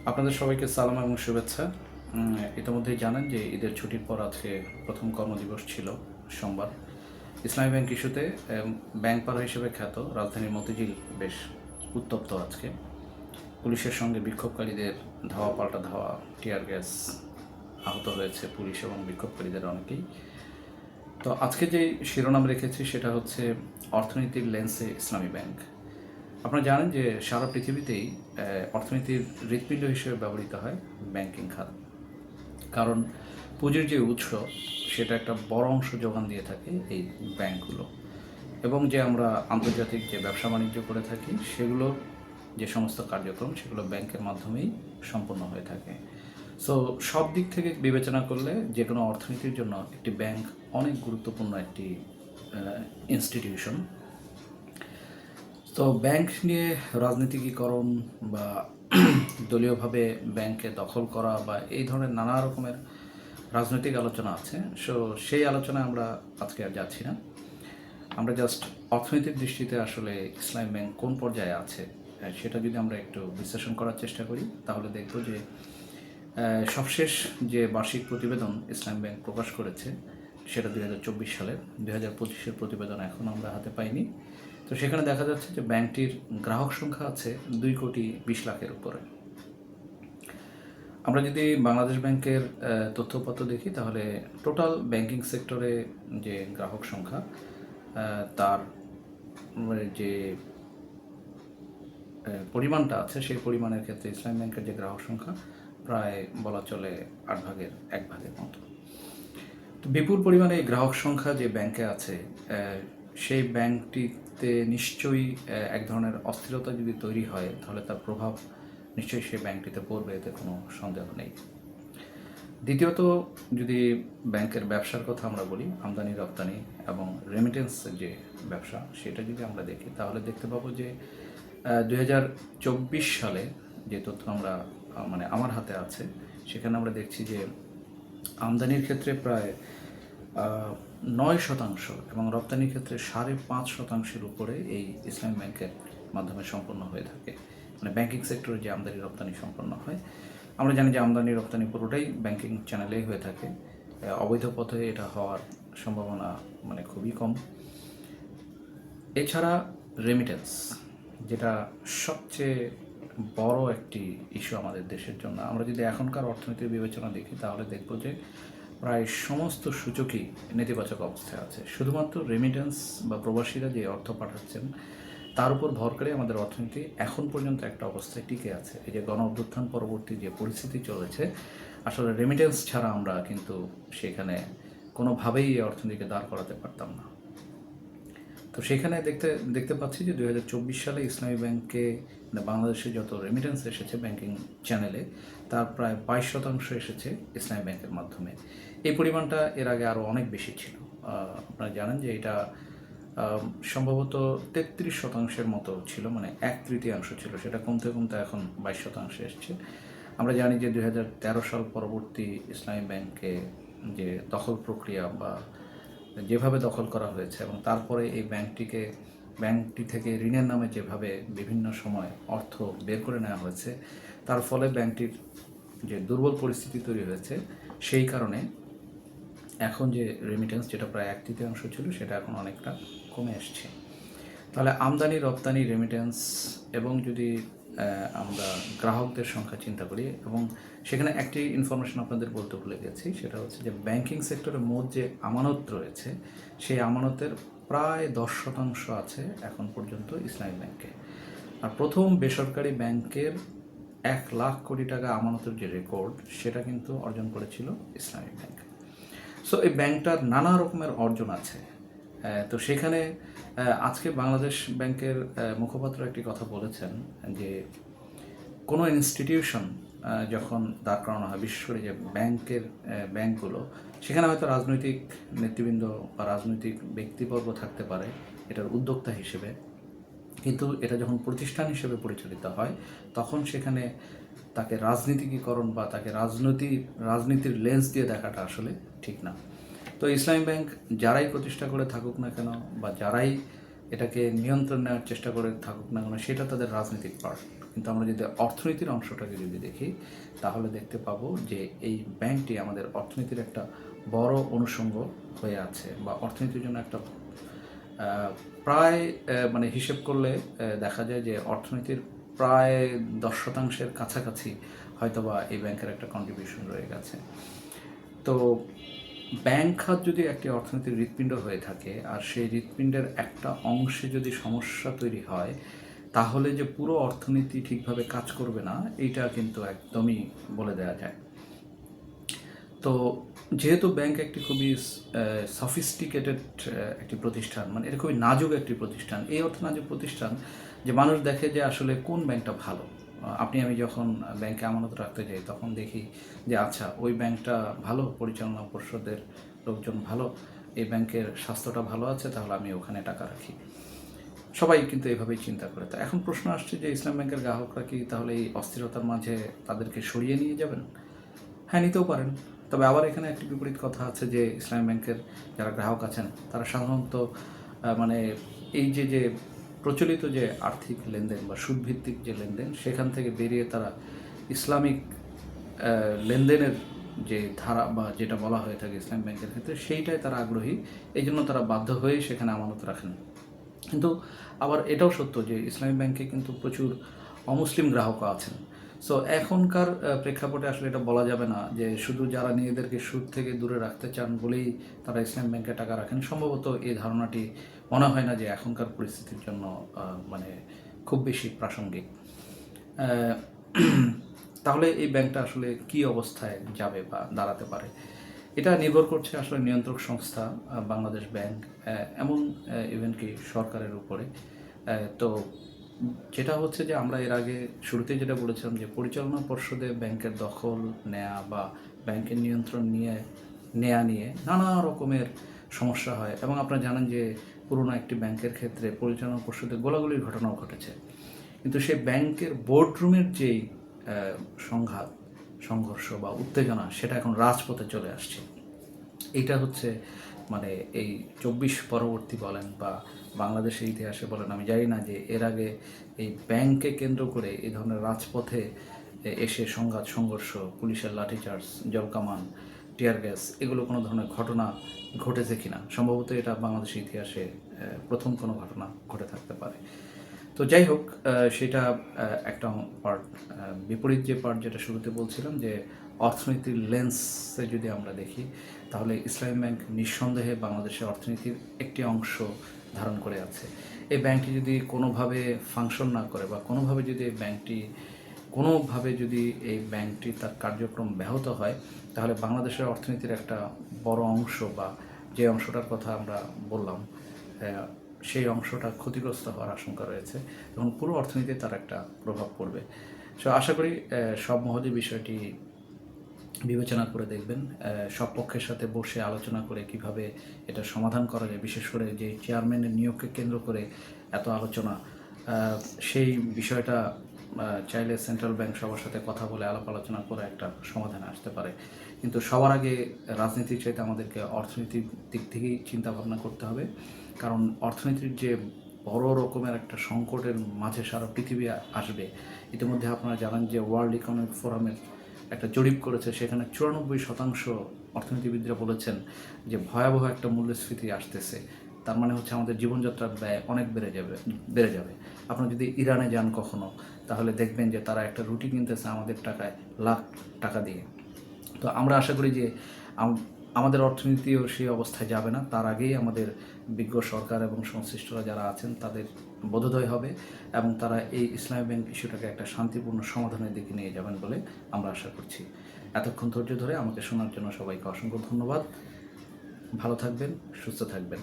আপনাদের সবাইকে সালাম এবং শুভেচ্ছা। ইতিমধ্যেই জানেন যে ঈদের ছুটির পর আজকে প্রথম কর্মদিবস ছিল সোমবার। ইসলামী ব্যাংক ইস্যুতে ব্যাংক পাড়া হিসেবে খ্যাত রাজধানীর মতিঝিল বেশ উত্তপ্ত আজকে। পুলিশের সঙ্গে বিক্ষোভকারীদের ধাওয়া পাল্টা ধাওয়া, টিয়ার গ্যাস, আহত হয়েছে পুলিশ এবং বিক্ষোভকারীদের অনেকেই। তো আজকে যে শিরোনাম রেখেছি সেটা হচ্ছে অর্থনীতির লেন্সে ইসলামী ব্যাংক। আপনারা জানেন যে সারা পৃথিবীতেই অর্থনীতির হৃৎপিণ্ড হিসেবে ব্যবহৃত হয় ব্যাংকিং খাত। কারণ পুঁজির যে উৎস সেটা একটা বড় অংশ যোগান দিয়ে থাকে এই ব্যাংকগুলো, এবং যে আমরা আন্তর্জাতিক যে ব্যবসা বাণিজ্য করে থাকি সেগুলোর যে সমস্ত কার্যক্রম সেগুলো ব্যাংকের মাধ্যমেই সম্পন্ন হয়ে থাকে। সো সব দিক থেকে বিবেচনা করলে যে কোনো অর্থনীতির জন্য একটি ব্যাংক অনেক গুরুত্বপূর্ণ একটি ইনস্টিটিউশন। তো ব্যাংক নিয়ে রাজনীতিকীকরণ বা দলীয়ভাবে ব্যাংকে দখল করা বা এই ধরনের নানা রকমের রাজনৈতিক আলোচনা আছে। সেই আলোচনায় আমরা আজকে আর যাচ্ছি না। আমরা জাস্ট অর্থনৈতিক দৃষ্টিতে আসলে ইসলামী ব্যাংক কোন পর্যায়ে আছে সেটা যদি আমরা একটু বিশ্লেষণ করার চেষ্টা করি তাহলে দেখব যে সবশেষ যে বার্ষিক প্রতিবেদন ইসলামী ব্যাংক প্রকাশ করেছে সেটা 2024 সালের। 2025-এর প্রতিবেদন এখন আমরা হাতে পাইনি। তো সেখানে দেখা যাচ্ছে যে ব্যাংকটির গ্রাহক সংখ্যা আছে 2,20,00,000-এর উপরে। আমরা যদি বাংলাদেশ ব্যাংকের তথ্যপত্র দেখি তাহলে টোটাল ব্যাংকিং সেক্টরে যে গ্রাহক সংখ্যা তার যে পরিমাণটা আছে সেই পরিমাণের ক্ষেত্রে ইসলামী ব্যাংকের যে গ্রাহক সংখ্যা প্রায় বলা চলে 8/1 মতো। তো বিপুল পরিমাণে এই গ্রাহক সংখ্যা যে ব্যাংকে আছে সেই ব্যাংকটিতে নিশ্চয়ই এক ধরনের অস্থিরতা যদি তৈরি হয় তাহলে তার প্রভাব নিশ্চয়ই সেই ব্যাংকটিতে পড়বে, এতে কোনো সন্দেহ নেই। দ্বিতীয়ত, যদি ব্যাংকের ব্যবসার কথা আমরা বলি, আমদানি রপ্তানি এবং রেমিটেন্সের যে ব্যবসা সেটা যদি আমরা দেখি তাহলে দেখতে পাবো যে 2024 সালে যে তথ্য আমরা মানে আমার হাতে আছে সেখানে আমরা দেখছি যে আমদানির ক্ষেত্রে প্রায় 9% এবং রপ্তানির ক্ষেত্রে 5.5%-এর উপরে এই ইসলামী ব্যাংকের মাধ্যমে সম্পন্ন হয়ে থাকে। মানে ব্যাংকিং সেক্টরে যে আমদানি রপ্তানি সম্পন্ন হয়, আমরা জানি যে আমদানি রপ্তানি পুরোটাই ব্যাংকিং চ্যানেলেই হয়ে থাকে। অবৈধ পথে এটা হওয়ার সম্ভাবনা মানে খুবই কম। এছাড়া রেমিটেন্স, যেটা সবচেয়ে বড় একটি ইস্যু আমাদের দেশের জন্য। আমরা যদি এখনকার অর্থনীতির বিবেচনা দেখি তাহলে দেখব যে প্রায় সমস্ত সূচকই নেতিবাচক অবস্থায় আছে। শুধুমাত্র রেমিটেন্স বা প্রবাসীরা যে অর্থ পাঠাচ্ছেন তার উপর ভর করে আমাদের অর্থনীতি এখন পর্যন্ত একটা অবস্থায় টিকে আছে। এই যে গণ অভ্যুত্থান পরবর্তী যে পরিস্থিতি চলেছে, আসলে রেমিটেন্স ছাড়া আমরা কিন্তু সেখানে কোনোভাবেই এই অর্থনীতিকে দাঁড় করাতে পারতাম না। তো সেখানে দেখতে পাচ্ছি যে 2024 সালে ইসলামী ব্যাংকে মানে বাংলাদেশে যত রেমিটেন্স এসেছে ব্যাংকিং চ্যানেলে তার প্রায় 22% এসেছে ইসলামী ব্যাংকের মাধ্যমে। এই পরিমাণটা এর আগে আরও অনেক বেশি ছিল। আপনারা জানেন যে এটা সম্ভবত 33% মতো ছিল, মানে 1/3 ছিল। সেটা কমতে কমতে এখন 22% এসছে। আমরা জানি যে 2013 সাল পরবর্তী ইসলামী ব্যাংকে যে দখল প্রক্রিয়া বা যেভাবে দখল করা হয়েছে এবং তারপরে এই ব্যাংকটি থেকে ঋণের নামে যেভাবে বিভিন্ন সময় অর্থ বের করে নেওয়া হয়েছে, তার ফলে ব্যাংকটির যে দুর্বল পরিস্থিতি তৈরি হয়েছে, সেই কারণে এখন যে রেমিটেন্স যেটা প্রায় 1/3 ছিল সেটা এখন অনেকটা কমে আসছে। তাহলে আমদানি রপ্তানি রেমিটেন্স এবং যদি আমরা গ্রাহকদের সংখ্যা চিন্তা করি, এবং সেখানে একটি ইনফরমেশন আপনাদের বলতে ভুলে গেছি, সেটা হচ্ছে যে ব্যাংকিং সেক্টরে মোট যে আমানত রয়েছে সেই আমানতের প্রায় 10% আছে এখন পর্যন্ত ইসলামী ব্যাংকে। আর প্রথম বেসরকারি ব্যাংকের 1,00,000 কোটি টাকা আমানতের যে রেকর্ড সেটা কিন্তু অর্জন করেছিল ইসলামী ব্যাংক। সো এই ব্যাংকটার নানা রকমের অর্জন আছে। তো সেখানে আজকে বাংলাদেশ ব্যাংকের মুখপাত্র একটি কথা বলেছেন যে কোনো ইনস্টিটিউশন যখন দাঁড় করানো হয়, বিশেষ করে যে ব্যাংকগুলো, সেখানে হয়তো রাজনৈতিক নেতৃবৃন্দ বা রাজনৈতিক ব্যক্তিবর্গ থাকতে পারে এটার উদ্যোক্তা হিসেবে, কিন্তু এটা যখন প্রতিষ্ঠান হিসেবে পরিচালিত হয় তখন সেখানে তাকে রাজনীতিকীকরণ বা তাকে রাজনীতির লেন্স দিয়ে দেখাটা আসলে ঠিক না। তো ইসলামী ব্যাংক যারাই প্রতিষ্ঠা করে থাকুক না কেন বা যারাই এটাকে নিয়ন্ত্রণ নেওয়ার চেষ্টা করে থাকুক না কেন, সেটা তাদের রাজনৈতিক পার্ট। কিন্তু আমরা যদি অর্থনীতির অংশটাকে যদি দেখি তাহলে দেখতে পাবো যে এই ব্যাংকটি আমাদের অর্থনীতির একটা বড় অনুষঙ্গ হয়ে আছে, বা অর্থনীতির জন্য একটা প্রায় মানে হিসেব করলে দেখা যায় যে অর্থনীতির প্রায় 10% কাছাকাছি হয়তোবা এই ব্যাংকের একটা কন্ট্রিবিউশন রয়ে গেছে। তো ব্যাংক খাত যদি একটি অর্থনীতির হৃৎপিণ্ড হয়ে থাকে আর সেই হৃৎপিণ্ডের একটা অংশে যদি সমস্যা তৈরি হয় তাহলে যে পুরো অর্থনীতি ঠিকভাবে কাজ করবে না, এইটা কিন্তু একদমই বলে দেওয়া যায়। তো যেহেতু ব্যাংক একটি খুবই সফিস্টিকেটেড একটি প্রতিষ্ঠান, মানে এটা খুবই নাজুক একটি প্রতিষ্ঠান, এই অর্থ নাজুক প্রতিষ্ঠান যে মানুষ দেখে যে আসলে কোন ব্যাংকটা ভালো। আপনি আমি যখন ব্যাংকে আমানত রাখতে যাই তখন দেখি যে আচ্ছা ওই ব্যাংকটা ভালো, পরিচালনা পর্ষদের লোকজন ভালো, এই ব্যাংকের স্বাস্থ্যটা ভালো আছে, তাহলে আমি ওখানে টাকা রাখি। সবাই কিন্তু এভাবেই চিন্তা করে। তো এখন প্রশ্ন আসছে যে ইসলাম ব্যাংকের গ্রাহকরা কি তাহলে এই অস্থিরতার মাঝে তাদেরকে সরিয়ে নিয়ে যাবেন? হ্যাঁ, নিতেও পারেন। তবে আবার এখানে একটি বিপরীত কথা আছে যে ইসলামী ব্যাংকের যারা গ্রাহক আছেন তারা সাধারণত মানে এই যে প্রচলিত যে আর্থিক লেনদেন বা সুদভিত্তিক যে লেনদেন সেখান থেকে বেরিয়ে তারা ইসলামিক লেনদেনের যে ধারা বা যেটা বলা হয়ে থাকে ইসলাম ব্যাংকের ক্ষেত্রে সেইটাই তারা আগ্রহী, এই জন্য তারা বাধ্য হয়ে সেখানে আমানত রাখেন। কিন্তু আবার এটাও সত্য যে ইসলামী ব্যাংকে কিন্তু প্রচুর অমুসলিম গ্রাহকও আছেন। সো এখনকার প্রেক্ষাপটে আসলে এটা বলা যাবে না যে শুধু যারা নিজেদেরকে সুদ থেকে দূরে রাখতে চান বলেই তারা ইসলাম ব্যাংকে টাকা রাখেন। সম্ভবত এই ধারণাটি মনে হয় না যে এখনকার পরিস্থিতির জন্য মানে খুব বেশি প্রাসঙ্গিক। তাহলে এই ব্যাংকটা আসলে কী অবস্থায় যাবে বা দাঁড়াতে পারে, এটা নির্ভর করছে আসলে নিয়ন্ত্রক সংস্থা বাংলাদেশ ব্যাংক, এমন ইভেন কি সরকারের উপরে। তো যেটা হচ্ছে যে আমরা এর আগে শুরুতেই যেটা বলেছিলাম যে পরিচালনা পর্ষদে ব্যাংকের দখল নেয়া বা ব্যাংকের নিয়ন্ত্রণ নেয়া নিয়ে নানা রকমের সমস্যা হয়, এবং আপনারা জানেন যে পুরনো একটি ব্যাংকের ক্ষেত্রে পরিচালনা পর্ষদে গোলাগুলির ঘটনাও ঘটেছে। কিন্তু সেই ব্যাংকের বোর্ডরুমের যেই সংঘাত, সংঘর্ষ বা উত্তেজনা সেটা এখন রাজপথে চলে আসছে। এইটা হচ্ছে মানে এই 24 পরবর্তী বলেন বা বাংলাদেশের ইতিহাসে বলেন, আমি জানি না যে এর আগে এই ব্যাংককে কেন্দ্র করে এই ধরনের রাজপথে এসে সংঘাত, সংঘর্ষ, পুলিশের লাঠিচার্জ, জলকামান, টিয়ার গ্যাস, এগুলো কোনো ধরনের ঘটনা ঘটেছে কিনা। সম্ভবত এটা বাংলাদেশের ইতিহাসে প্রথম কোনো ঘটনা ঘটে থাকতে পারে। তো যাই হোক, সেটা একটা পার্ট। বিপরীত যে পার্ট যেটা শুরুতে বলছিলাম যে অর্থনীতির লেন্সে যদি আমরা দেখি তাহলে ইসলামী ব্যাংক নিঃসন্দেহে বাংলাদেশের অর্থনীতির একটি অংশ ধারণ করে আছে। এই ব্যাংকটি যদি কোনোভাবে ফাংশন না করে বা কোনোভাবে যদি এই ব্যাংকটি তার কার্যক্রম ব্যাহত হয় তাহলে বাংলাদেশের অর্থনীতির একটা বড় অংশ বা যে অংশটার কথা আমরা বললাম সেই অংশটা ক্ষতিগ্রস্ত হওয়ার আশঙ্কা রয়েছে এবং পুরো অর্থনীতিতে তার একটা প্রভাব পড়বে। সো আশা করি সব মহোদয় বিষয়টি বিবেচনা করে দেখবেন, সব পক্ষের সাথে বসে আলোচনা করে কিভাবে এটা সমাধান করা যায়, বিশেষ করে যে চেয়ারম্যানের নিয়োগকে কেন্দ্র করে এত আলোচনা, সেই বিষয়টা চাইলে সেন্ট্রাল ব্যাংক সবার সাথে কথা বলে আলাপ আলোচনা করে একটা সমাধানে আসতে পারে। কিন্তু সবার আগে রাজনীতির চাইতে আমাদেরকে অর্থনীতির দিক থেকেই চিন্তা ভাবনা করতে হবে, কারণ অর্থনীতির যে বড় রকমের একটা সংকটের মাঝে সারা পৃথিবী আসবে। ইতিমধ্যে আপনারা জানেন যে ওয়ার্ল্ড ইকোনমিক ফোরামের একটা জরিপ করেছে, সেখানে 94% অর্থনীতিবিদরা বলেছেন যে ভয়াবহ একটা মূল্যস্ফীতি আসতেছে। তার মানে হচ্ছে আমাদের জীবনযাত্রার ব্যয় অনেক বেড়ে যাবে। আপনারা যদি ইরানে যান কখনো তাহলে দেখবেন যে তারা একটা রুটি কিনতেছে আমাদের টাকায় লাখ টাকা দিয়ে। তো আমরা আশা করি যে আমাদের অর্থনীতিও সেই অবস্থায় যাবে না, তার আগেই আমাদের বিজ্ঞ সরকার এবং সংশ্লিষ্টরা যারা আছেন তাদের বোধোদয় হবে এবং তারা এই ইসলামী ব্যাংক ইস্যুটাকে একটা শান্তিপূর্ণ সমাধানের দিকে নিয়ে যাবেন বলে আমরা আশা করছি। এতক্ষণ ধৈর্য ধরে আমাকে শোনার জন্য সবাইকে অসংখ্য ধন্যবাদ। ভালো থাকবেন, সুস্থ থাকবেন।